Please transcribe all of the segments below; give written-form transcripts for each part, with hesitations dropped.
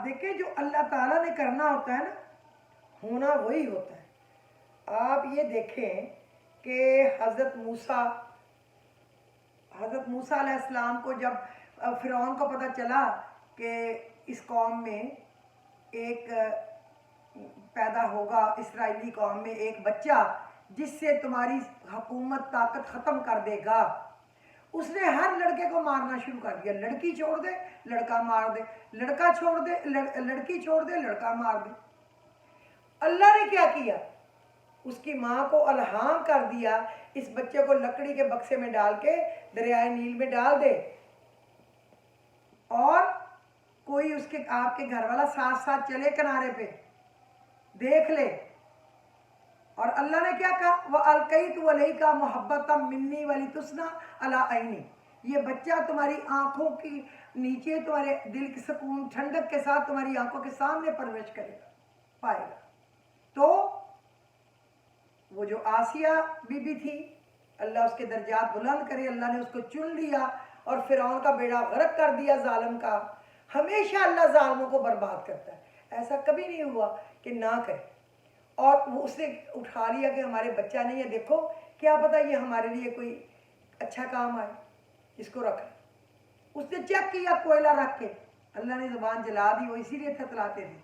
آپ دیکھیں جو اللہ تعالیٰ نے کرنا ہوتا ہے نا، ہونا وہی ہوتا ہے۔ آپ یہ دیکھیں کہ حضرت موسیٰ علیہ السلام کو جب فرعون کو پتہ چلا کہ اس قوم میں ایک پیدا ہوگا، اسرائیلی قوم میں ایک بچہ جس سے تمہاری حکومت طاقت ختم کر دے گا، اس نے ہر لڑکے کو مارنا شروع کر دیا۔ لڑکی چھوڑ دے لڑکا مار دے، لڑکا چھوڑ دے لڑکی چھوڑ دے لڑکا مار دے۔ اللہ نے کیا کیا؟ اس کی ماں کو الہام کر دیا اس بچے کو لکڑی کے بکسے میں ڈال کے دریائے نیل میں ڈال دے، اور کوئی اس کے آپ کے گھر والا ساتھ ساتھ چلے کنارے پہ دیکھ لے۔ اور اللہ نے کیا کہا؟ وَأَلْقَيْتُ عَلَيْكَ مُحَبَّةً مِّنِّي وَلِتُسْنَا عَلَىٰ عَيْنِي، یہ بچہ تمہاری آنکھوں کی نیچے تمہارے دل کی سکون ٹھنڈک کے ساتھ تمہاری آنکھوں کے سامنے پرورش کرے گا، پائے گا۔ تو وہ جو آسیہ بی بی تھی، اللہ اس کے درجات بلند کرے، اللہ نے اس کو چن لیا اور فرعون کا بیڑا غرق کر دیا ظالم کا۔ ہمیشہ اللہ ظالموں کو برباد کرتا ہے، ایسا کبھی نہیں ہوا کہ نہ کرے۔ اور وہ اس نے اٹھا لیا کہ ہمارے بچہ نہیں ہے، دیکھو کیا پتہ یہ ہمارے لیے کوئی اچھا کام آئے، اس کو رکھ۔ اس نے چیک کیا کوئلہ رکھ کے، اللہ نے زبان جلا دی، وہ اسی لیے تھتلاتے تھے،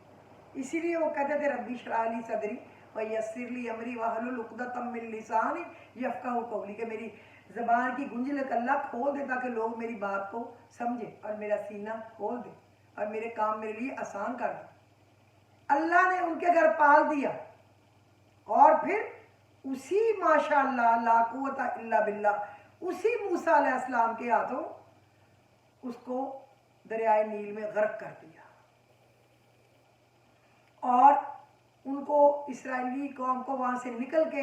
اسی لیے وہ کہتے تھے ربی اشرح لی صدری ویسر لی امری واحلل عقدۃ من لسانی یفقہوا قولی، کہ میری زبان کی گنجلک اللہ کھول دے تاکہ لوگ میری بات کو سمجھے، اور میرا سینہ کھول دے اور میرے کام میرے لیے آسان کر دے۔ اللہ نے ان کے گھر پال دیا، اور پھر اسی ماشاءاللہ لا قوت الا باللہ اسی موسیٰ علیہ السلام کے ہاتھوں اس کو دریائے نیل میں غرق کر دیا، اور ان کو اسرائیلی قوم کو وہاں سے نکل کے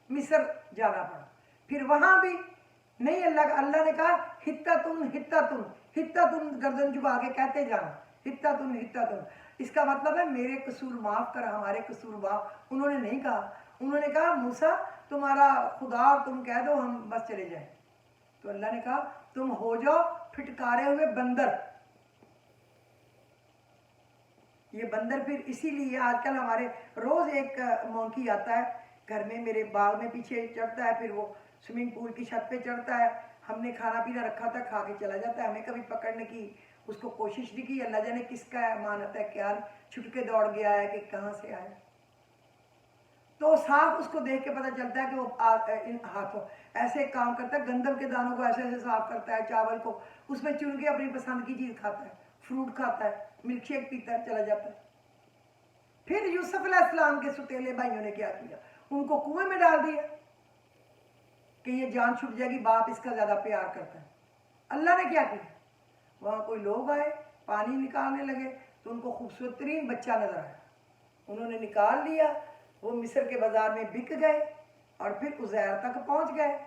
مصر جانا پڑا۔ پھر وہاں بھی نہیں، اللہ نے کہا ہتتن گردن جھکا کے کہتے جانا، ہتتن۔ اس کا مطلب ہے میرے قصور معاف کر، ہمارے قصور معاف۔ انہوں نے نہیں کہا، انہوں نے کہا موسیٰ تمہارا خدا اور تم کہہ دو ہم بس چلے جائیں۔ تو اللہ نے کہا تم ہو جاؤ پھٹکارے ہوئے بندر۔ یہ بندر پھر اسی لیے آج کل ہمارے روز ایک مونکی آتا ہے گھر میں، میرے باغ میں پیچھے چڑھتا ہے، پھر وہ سوئمنگ پول کی چھت پہ چڑھتا ہے، ہم نے کھانا پینا رکھا تھا کھا کے چلا جاتا ہے، ہمیں کبھی پکڑنے کی اس کو کوشش نہیں کی، اللہ جانے کس کا امانت ہے، کیا چھٹ کے دوڑ گیا ہے کہ کہاں سے آئے۔ تو صاف اس کو دیکھ کے پتہ چلتا ہے کہ وہ ان ہاتھوں ایسے کام کرتا ہے، گندم کے دانوں کو ایسے ایسے صاف کرتا ہے، چاول کو اس میں چن کے اپنی پسند کی چیز کھاتا ہے، فروٹ کھاتا ہے، ملک شیک پیتا ہے، چلا جاتا ہے۔ پھر یوسف علیہ السلام کے ستیلے بھائیوں نے کیا کیا؟ ان کو کنویں میں ڈال دیا کہ یہ جان چھٹ جائے گی، باپ اس کا زیادہ پیار کرتا ہے۔ اللہ نے کیا کیا؟ وہاں کوئی لوگ آئے پانی نکالنے لگے تو ان کو خوبصورت ترین بچہ نظر آیا، انہوں نے نکال لیا، وہ مصر کے بازار میں بک گئے، اور پھر عزیر تک پہنچ گئے،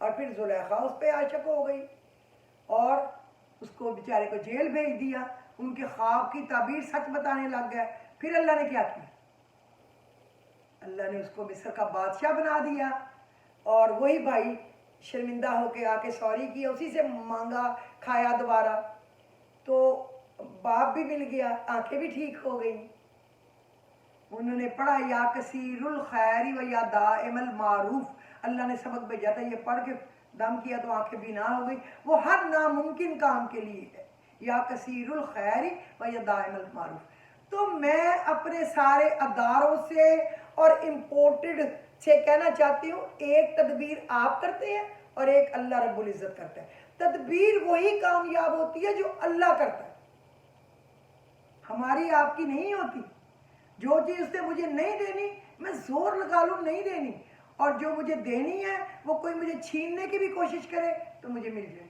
اور پھر زلیخا اس پہ عاشق ہو گئی اور اس کو بیچارے کو جیل بھیج دیا، ان کے خواب کی تعبیر سچ بتانے لگ گئے۔ پھر اللہ نے کیا کیا؟ اللہ نے اس کو مصر کا بادشاہ بنا دیا، اور وہی بھائی شرمندہ ہو کے آ کے سوری کیا، اسی سے مانگا کھایا دوبارہ، تو باپ بھی مل گیا، آنکھیں بھی ٹھیک ہو گئیں۔ انہوں نے پڑھا یا کثیر الخیر و یا دائم المعروف، اللہ نے سبق بھیجا تھا، یہ پڑھ کے دم کیا تو آنکھیں بینا ہو گئی، وہ ہر ناممکن کام کے لیے ہے، یا کثیر الخیر و یا دائم المعروف۔ تو میں اپنے سارے اداروں سے اور امپورٹڈ سے کہنا چاہتی ہوں، ایک تدبیر آپ کرتے ہیں اور ایک اللہ رب العزت کرتا ہے۔ تدبیر وہی کامیاب ہوتی ہے جو اللہ کرتا ہے، ہماری آپ کی نہیں ہوتی۔ جو چیز اس نے مجھے نہیں دینی میں زور لگا لوں نہیں دینی، اور جو مجھے دینی ہے وہ کوئی مجھے چھیننے کی بھی کوشش کرے تو مجھے مل جائے۔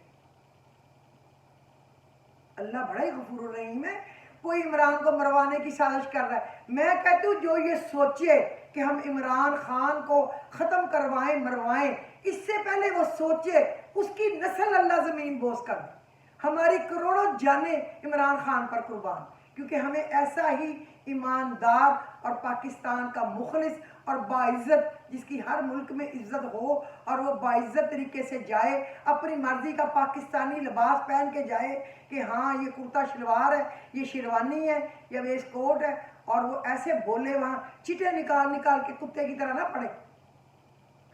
اللہ بڑا ہی غفور الرحیم ہے۔ کوئی عمران کو مروانے کی سازش کر رہا ہے، میں کہتی ہوں جو یہ سوچے کہ ہم عمران خان کو ختم کروائیں مروائیں، اس سے پہلے وہ سوچے اس کی نسل اللہ زمین بوس کر دے۔ ہماری کروڑوں جانیں عمران خان پر قربان، کیونکہ ہمیں ایسا ہی ایماندار اور پاکستان کا مخلص اور باعزت، جس کی ہر ملک میں عزت ہو اور وہ باعزت طریقے سے جائے، اپنی مرضی کا پاکستانی لباس پہن کے جائے کہ ہاں یہ کرتا شلوار ہے، یہ شیروانی ہے، یا ویسٹ کوٹ ہے، اور وہ ایسے بولے وہاں چٹے نکال نکال کے کتے کی طرح نہ پڑے۔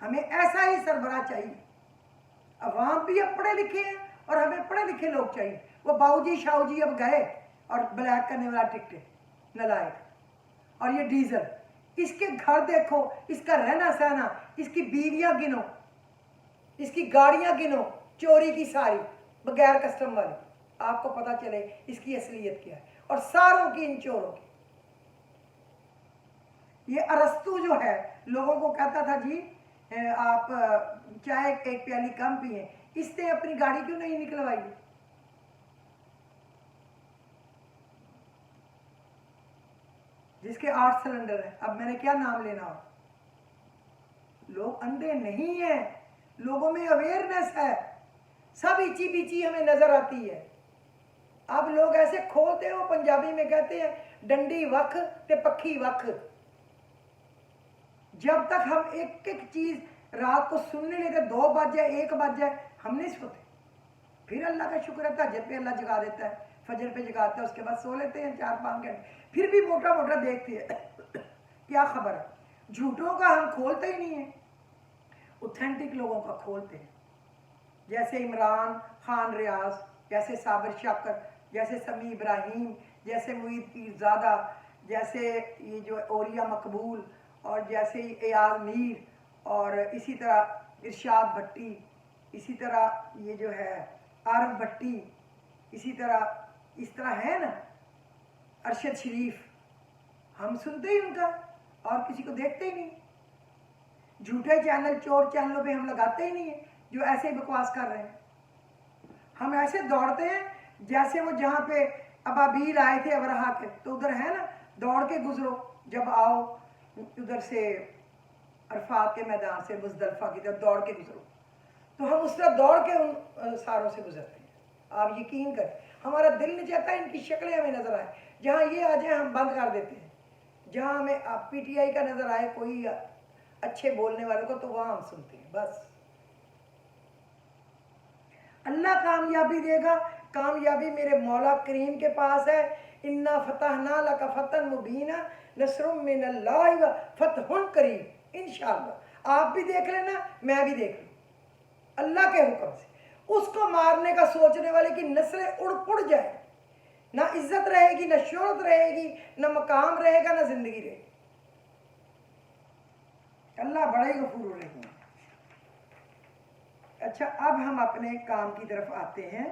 ہمیں ایسا ہی سربراہ چاہیے۔ عوام بھی اب پڑھے لکھے ہیں اور ہمیں پڑھے لکھے لوگ چاہیے۔ وہ باؤ جی شاؤ جی اب گئے اور بلیک کرنے والا ٹکٹ نلائق، اور یہ ڈیزل، اس کے گھر دیکھو، اس کا رہنا سہنا، اس کی بیویاں گنو، اس کی گاڑیاں گنو چوری کی ساری بغیر کسٹم والی، آپ کو پتہ چلے اس کی اصلیت کیا ہے، اور ساروں کی ان چوروں کی۔ یہ ارسطو جو ہے لوگوں کو کہتا تھا جی آپ چائے ایک پیالی کم پیئیں، اس نے اپنی گاڑی کیوں نہیں نکلوائی؟ جس کے 8 سلنڈر ہیں، اب میں نے کیا نام لینا ہو؟ لوگ اندھے نہیں ہیں، لوگوں میں اویئرنیس ہے، سب ایچی بیچی ہمیں نظر آتی ہے۔ اب لوگ ایسے کھولتے ہیں، وہ پنجابی میں کہتے ہیں ڈنڈی وکھ تے پکھی وکھ۔ جب تک ہم ایک ایک چیز رات کو سننے لیتے 2 بج جائے 1 بج جائے ہم نہیں سوتے، پھر اللہ کا شکر ہے تہجد پہ اللہ جگا دیتا ہے، فجر پہ جگاتا ہے، اس کے بعد سو لیتے ہیں 4-5 گھنٹے، پھر بھی موٹا موٹا دیکھتے ہیں کیا خبر ہے۔ جھوٹوں کا ہم کھولتے ہی نہیں ہیں، اوتھینٹک لوگوں کا کھولتے ہیں، جیسے عمران خان ریاض، جیسے صابر شاکر، جیسے سمیع ابراہیم، جیسے معید پیرزادہ، جیسے یہ جو اوریا مقبول، اور جیسے ایاز میر، اور اسی طرح ارشاد بھٹی، اسی طرح یہ جو ہے عارف بھٹی، اسی طرح اس طرح ہے نا ارشد شریف، ہم سنتے ہی ان کا اور کسی کو دیکھتے ہی نہیں۔ جھوٹے چینل چور چینلوں پہ ہم لگاتے ہی نہیں ہیں جو ایسے ہی بکواس کر رہے ہیں۔ ہم ایسے دوڑتے ہیں جیسے وہ جہاں پہ ابابیل آئے تھے ابرہا کے، تو ادھر ہے نا دوڑ کے گزرو، جب آؤ ادھر سے عرفات کے میدان سے مزدلفہ کی طرف دوڑ کے گزرو، تو ہم اس طرح دوڑ کے ان ساروں سے گزرتے ہیں۔ آپ یقین کریں ہمارا دل نہیں چاہتا ان کی شکلیں ہمیں نظر آئیں، جہاں یہ آ جائیں ہم بند کر دیتے ہیں، جہاں ہمیں پی ٹی آئی کا نظر آئے کوئی اچھے بولنے والوں کو تو وہاں ہم سنتے ہیں۔ بس اللہ کامیابی دے گا، کامیابی میرے مولا کریم کے پاس ہے۔ انا فتحنا لک فتحا مبینا نصر من اللہ و فتح قریب، انشاءاللہ آپ بھی دیکھ لینا، میں بھی دیکھ لوں اللہ کے حکم سے۔ اس کو مارنے کا سوچنے والے کی نسلیں اڑ پڑ جائے، نہ عزت رہے گی، نہ شہرت رہے گی، نہ مقام رہے گا، نہ زندگی رہے گی۔ اللہ بڑا ہی غفور الرحیم ہے۔ اچھا اب ہم اپنے کام کی طرف آتے ہیں۔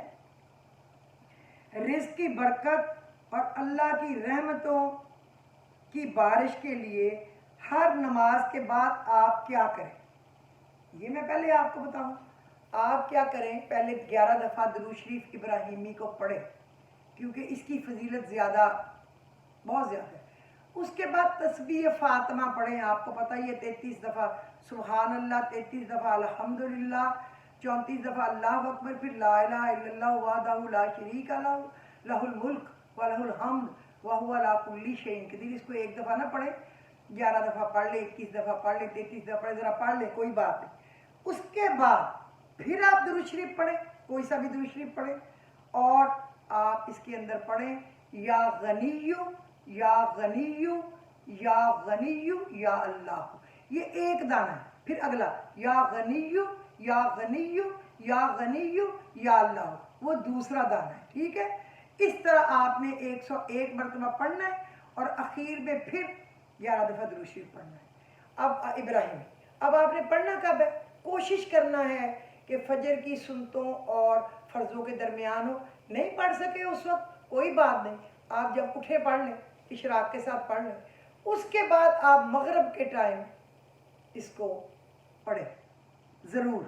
رزق کی برکت اور اللہ کی رحمتوں کی بارش کے لیے ہر نماز کے بعد آپ کیا کریں، یہ میں پہلے آپ کو بتاؤں۔ آپ کیا کریں، پہلے 11 دفعہ درود شریف ابراہیمی کو پڑھیں، کیونکہ اس کی فضیلت زیادہ، بہت زیادہ ہے۔ اس کے بعد تسبیح فاطمہ پڑھیں، آپ کو پتہ ہی ہے 33 دفعہ سبحان اللہ، 33 دفعہ الحمدللہ، 34 دفعہ اللہ اکبر، پھر لا الہ الا اللہ وحدہ لا شریک لہ لہ الملک ولہ الحمد وہو علی کل شیء قدیر۔ اس کو 1 دفعہ نہ پڑھیں، 11 دفعہ پڑھ لیں، 21 دفعہ پڑھ لیں، 33 دفعہ پڑھ لیں، ذرا پڑھ لیں، کوئی بات نہیں۔ اس کے بعد پھر آپ درود شریف پڑھیں، کوئی سا بھی درود شریف پڑھیں، اور آپ اس کے اندر پڑھیں یا غنیو یا غنیو یا غنیو یا اللہ، یہ ایک دانہ ہے۔ پھر اگلا یا غنیو یا غنیو یا غنیو یا اللہ، وہ دوسرا دانہ ہے، ٹھیک ہے۔ اس طرح آپ نے 101 مرتبہ پڑھنا ہے، اور اخیر میں پھر 11 دفعہ درود شریف پڑھنا ہے۔ اب ابراہیم، اب آپ نے پڑھنا کب ہے؟ کوشش کرنا ہے کہ فجر کی سنتوں اور فرضوں کے درمیان ہو، نہیں پڑھ سکے اس وقت کوئی بات نہیں، آپ جب اٹھے پڑھ لیں، اشراق کے ساتھ پڑھ لیں۔ اس کے بعد آپ مغرب کے ٹائم اس کو پڑھیں ضرور،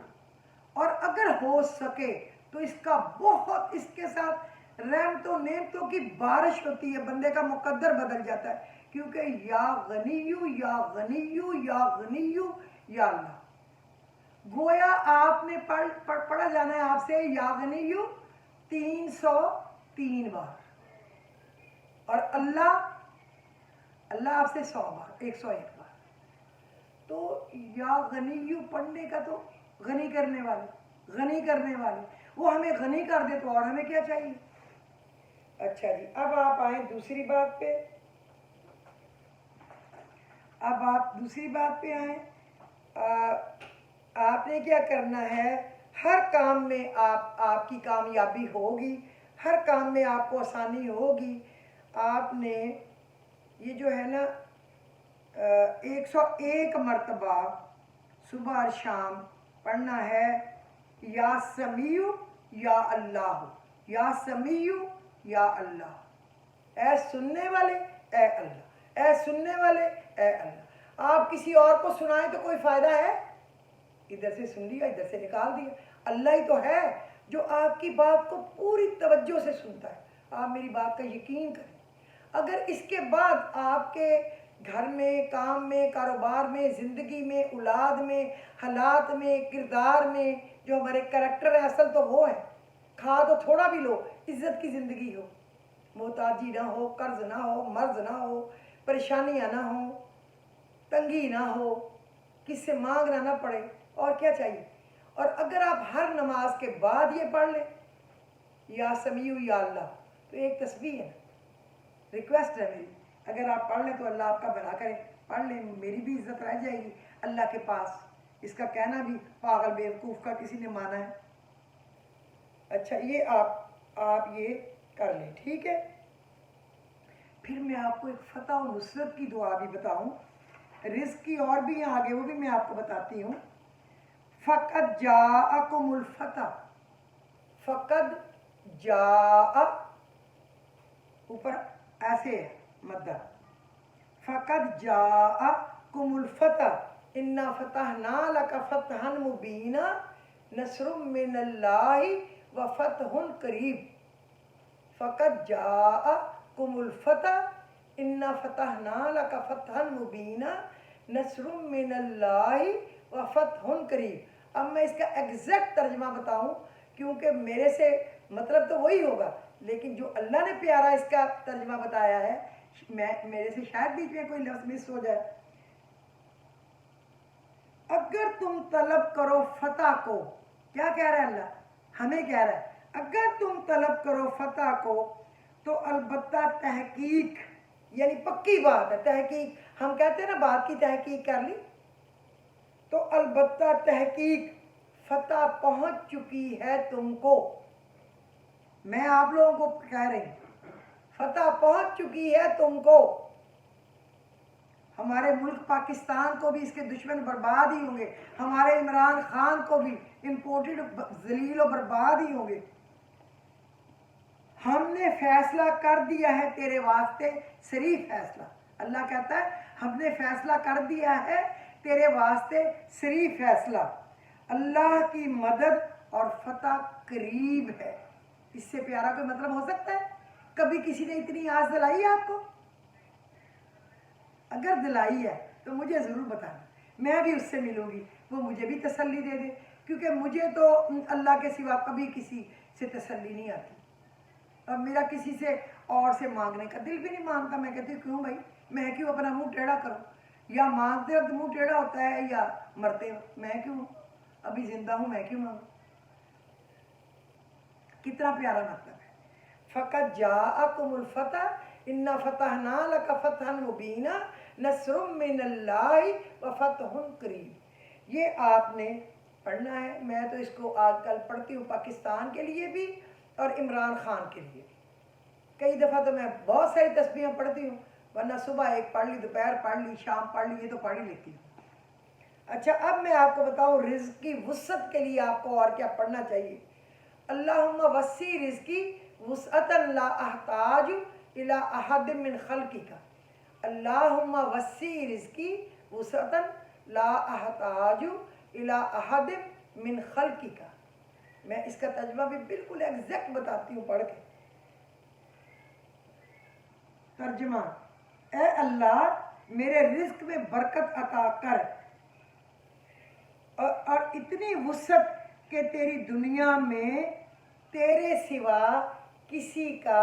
اور اگر ہو سکے تو اس کا بہت، اس کے ساتھ رحمتوں نعمتوں کی بارش ہوتی ہے، بندے کا مقدر بدل جاتا ہے، کیونکہ یا غنیو یا غنیو یا غنیو یا اللہ، گویا آپ نے پڑھا جانا ہے آپ سے یا غنیو 303 بار۔ اور اللہ آپ سے 100 بار 101 بار. تو یا غنی پڑھنے کا تو غنی کرنے والے وہ ہمیں غنی کر دے تو اور ہمیں کیا چاہیے. اچھا جی، اب آپ آئیں دوسری بات پہ. آئیں. آپ نے کیا کرنا ہے، ہر کام میں آپ کی کامیابی ہوگی، ہر کام میں آپ کو آسانی ہوگی. آپ نے یہ جو ہے نا 101 مرتبہ صبح اور شام پڑھنا ہے، یا سمیع یا اللہ، یا سمیع یا اللہ. اے سننے والے اے اللہ، اے سننے والے اے اللہ. آپ کسی اور کو سنائیں تو کوئی فائدہ ہے؟ ادھر سے سن لیا، ادھر سے نکال دیا. اللہ ہی تو ہے جو آپ کی بات کو پوری توجہ سے سنتا ہے. آپ میری بات کا یقین کریں. اگر اس کے بعد آپ کے گھر میں، کام میں، کاروبار میں، زندگی میں، اولاد میں، حالات میں، کردار میں جو ہمارے کریکٹر ہے اصل تو وہ ہے. کھا تو تھوڑا بھی لو، عزت کی زندگی ہو، محتاجی نہ ہو، قرض نہ ہو، مرض نہ ہو، پریشانیاں نہ ہوں، تنگی نہ ہو، کس سے مانگنا نہ پڑے، اور کیا چاہیے. اور اگر آپ ہر نماز کے بعد یہ پڑھ لیں یا سمیع یا اللہ، تو ایک تسبیح ہے. ریکویسٹ ہے میری، اگر آپ پڑھ لیں تو اللہ آپ کا بھلا کرے. پڑھ لیں، میری بھی عزت رہ جائے گی اللہ کے پاس. اس کا کہنا بھی پاگل بیوقوف کا کسی نے مانا ہے. اچھا، یہ آپ یہ کر لیں، ٹھیک ہے. پھر میں آپ کو ایک فتح و نصرت کی دعا بھی بتاؤں. رزق کی اور بھی ہیں آگے، وہ بھی میں آپ کو بتاتی ہوں. فقد جاءکم الفتح، فقد جاء اوپر ایسے ہے مدہ، فقد جاءکم الفتح انا فتحنا لک فتحا مبینا نصر من اللہ و فتح قریب. فقد جاءکم الفتح انا فتحنا لک فتحا مبینا نصر من اللہ و فتح قریب. اب میں اس کا ایگزیکٹ ترجمہ بتاؤں، کیونکہ میرے سے مطلب تو وہی ہوگا، لیکن جو اللہ نے پیارا اس کا ترجمہ بتایا ہے، میرے سے شاید بیچ میں کوئی لفظ مس ہو جائے. اگر تم طلب کرو فتح کو، کیا کہہ رہا ہے اللہ؟ ہمیں کہہ رہا ہے اگر تم طلب کرو فتح کو تو البتہ تحقیق، یعنی پکی بات ہے. تحقیق ہم کہتے ہیں نا، بات کی تحقیق کر لی، تو البتہ تحقیق فتح پہنچ چکی ہے تم کو. میں آپ لوگوں کو کہہ رہی ہوں فتح پہنچ چکی ہے تم کو. ہمارے ملک پاکستان کو بھی اس کے دشمن برباد ہی ہوں گے، ہمارے عمران خان کو بھی امپورٹڈ ذلیل و برباد ہی ہوں گے. ہم نے فیصلہ کر دیا ہے تیرے واسطے صریح فیصلہ. اللہ کہتا ہے ہم نے فیصلہ کر دیا ہے تیرے واسطے صریح فیصلہ. اللہ کی مدد اور فتح قریب ہے. اس سے پیارا کوئی مطلب ہو سکتا ہے؟ کبھی کسی نے اتنی آس دلائی ہے آپ کو؟ اگر دلائی ہے تو مجھے ضرور بتانا، میں بھی اس سے ملوں گی، وہ مجھے بھی تسلی دے دے. کیونکہ مجھے تو اللہ کے سوا کبھی کسی سے تسلی نہیں آتی، اور میرا کسی سے اور سے مانگنے کا دل بھی نہیں مانتا. میں کہتی ہوں کیوں بھائی، میں کیوں اپنا منہ ٹیڑھا کروں؟ یا مانگتے وقت منہ ٹیڑھا ہوتا ہے یا مرتے وقت. میں کیوں ابھی زندہ ہوں، میں کیوں مانگوں؟ کتنا پیارا مطلب ہے. فقط جاءکم الفتح انا فتحنا لک فتحا مبینا نصر من اللہ و فتح قریب. یہ آپ نے پڑھنا ہے. میں تو اس کو آج کل پڑھتی ہوں پاکستان کے لیے بھی اور عمران خان کے لیے بھی. کئی دفعہ تو میں بہت ساری تسبیحیں پڑھتی ہوں، ورنہ صبح ایک پڑھ لی، دوپہر پڑھ لی، شام پڑھ لی، یہ تو پڑھ ہی لیتی ہوں. اچھا، اب میں آپ کو بتاؤں رزق کی وسعت کے لیے آپ کو اور کیا پڑھنا چاہیے. اللہم وسیع رزقی وسعتا لا احتاج الی احد من خلقک. اللہم وسیع رزقی وسعتا لا احتاج الی احد من خلقک. میں اس کا ترجمہ بھی بالکل ایگزیکٹ بتاتی ہوں پڑھ کے. ترجمہ: اے اللہ میرے رزق میں برکت عطا کر، اور اتنی وسعت کہ تیری دنیا میں تیرے سوا کسی کا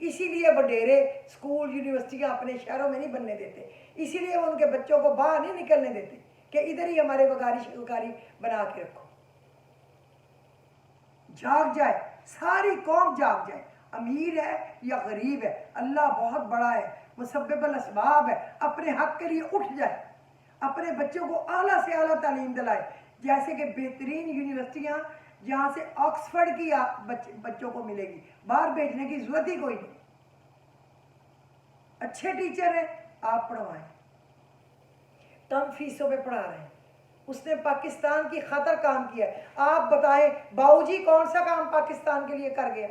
اسی لیے وڈیرے اسکول یونیورسٹیاں اپنے شہروں میں نہیں بننے دیتے، اسی لیے وہ ان کے بچوں کو باہر نہیں نکلنے دیتے کہ ادھر ہی ہمارے وگاری شکاری بنا کے رکھو۔ جاگ جائے، ساری قوم جاگ جائے، امیر ہے یا غریب ہے، اللہ بہت بڑا ہے، مسبب الاسباب ہے، اپنے حق کے لیے اٹھ جائے، اپنے بچوں کو اعلیٰ سے اعلیٰ تعلیم دلائے، جیسے کہ بہترین یونیورسٹیاں جہاں سے آکسفرڈ کی بچوں کو ملے گی، باہر بھیجنے کی ضرورت ہی کوئی نہیں، اچھے ٹیچر ہیں آپ پڑھوائیں، کم فیسوں پہ پڑھا رہے ہیں، اس نے پاکستان کی خاطر کام کیا ہے۔ آپ بتائیں باؤ جی کون سا کام پاکستان کے لیے کر گیا؟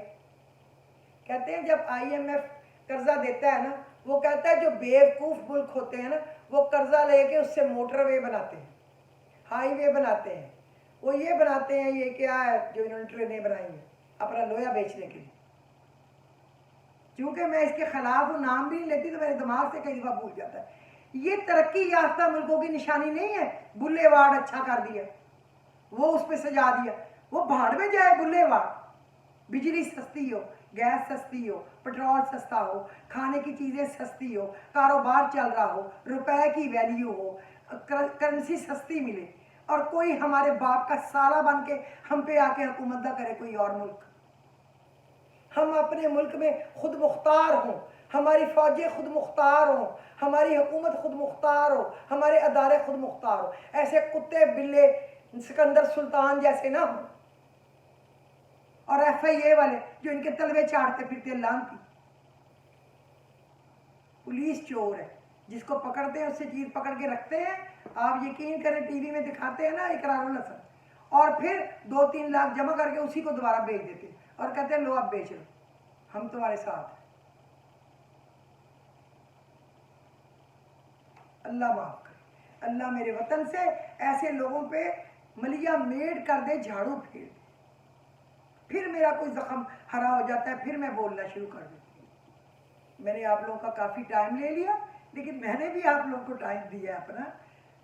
کہتے ہیں جب آئی ایم ایف قرضہ دیتا ہے نا، وہ کہتا ہے جو بیوقوف ملک ہوتے ہیں نا وہ قرضہ لے کے اس سے موٹر وے بناتے ہیں، ہائی وے بناتے ہیں، وہ یہ بناتے ہیں، یہ کیا ہے جو انہوں نے ٹرینیں بنائی ہیں اپنا لویا بیچنے کے لیے۔ کیونکہ میں اس کے خلاف ہوں، نام بھی نہیں لیتی تو میرے دماغ سے کئی دفعہ بھول جاتا ہے۔ یہ ترقی یافتہ ملکوں کی نشانی نہیں ہے بلے وارڈ اچھا کر دیا، وہ اس پہ سجا دیا، وہ بھاڑ میں جائے بلے وارڈ، بجلی سستی ہو، گیس سستی ہو، پٹرول سستا ہو، کھانے کی چیزیں سستی ہو، کاروبار چل رہا ہو، روپے کی ویلیو ہو، کرنسی سستی ملے، اور کوئی ہمارے باپ کا سالہ بن کے ہم پہ آ کے حکومت نہ کرے کوئی اور ملک۔ ہم اپنے ملک میں خود مختار ہوں، ہماری فوجیں خود مختار ہوں، ہماری حکومت خود مختار ہو، ہمارے ادارے خود مختار ہو، ایسے کتے بلے سکندر سلطان جیسے نہ ہوں، اور ایف آئی اے والے جو ان کے تلوے چاٹتے پھرتے لانتی۔ پولیس چور ہے، جس کو پکڑتے ہیں اس سے چیز پکڑ کے رکھتے ہیں، آپ یقین کریں ٹی وی میں دکھاتے ہیں نا اقرار الحسن، اور پھر 2-3 لاکھ جمع کر کے اسی کو دوبارہ بیچ دیتے ہیں اور کہتے ہیں لو اب بیچ لو، ہم تمہارے ساتھ ہیں۔ اللہ معاف کرے، اللہ میرے وطن سے ایسے لوگوں پہ ملیا میڈ کر دے، جھاڑو پھیر دے، پھر میرا کوئی زخم ہرا ہو جاتا ہے، پھر میں بولنا شروع کر دیتی ہوں۔ میں نے آپ لوگوں کا کافی ٹائم لے لیا، لیکن میں نے بھی آپ لوگوں کو ٹائم دیا ہے اپنا،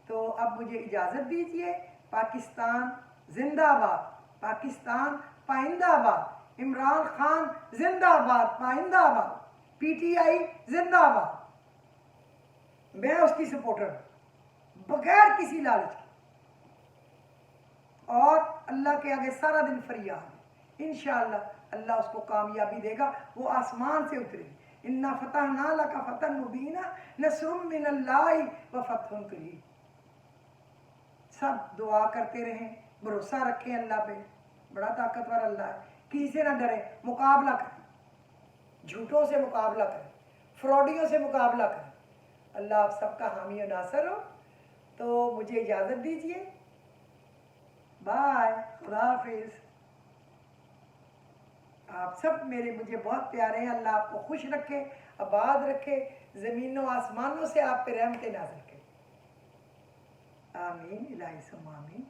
تو اب مجھے اجازت دیجیے۔ پاکستان زندہ باد، پاکستان پائندہ باد، عمران خان زندہ باد پائندہ باد، پی ٹی آئی زندہ باد، میں اس کی سپورٹر ہوں بغیر کسی لالچ کے، اور اللہ کے آگے سارا دن فریاد ہے، انشاءاللہ اللہ اس کو کامیابی دے گا، وہ آسمان سے اترے گی۔ اِنَّا فَتَحْنَا لَكَ فَتْحًا مُبِينًا نَصْرٌ مِّنَ اللَّهِ وَفَتْحٌ قَرِيبٌ۔ سب دعا کرتے رہیں، بھروسہ رکھیں اللہ پہ، بڑا طاقتور اللہ ہے، کسی سے نہ ڈریں، مقابلہ کریں، جھوٹوں سے مقابلہ کریں، فراڈیوں سے مقابلہ کریں، اللہ آپ سب کا حامی و ناصر ہو۔ تو مجھے اجازت دیجیے، بائے، خدا حافظ۔ آپ سب مجھے بہت پیارے ہیں، اللہ آپ کو خوش رکھے، آباد رکھے، زمینوں آسمانوں سے آپ پہ رحمت نازل کرے، آمین الہی ثم آمین۔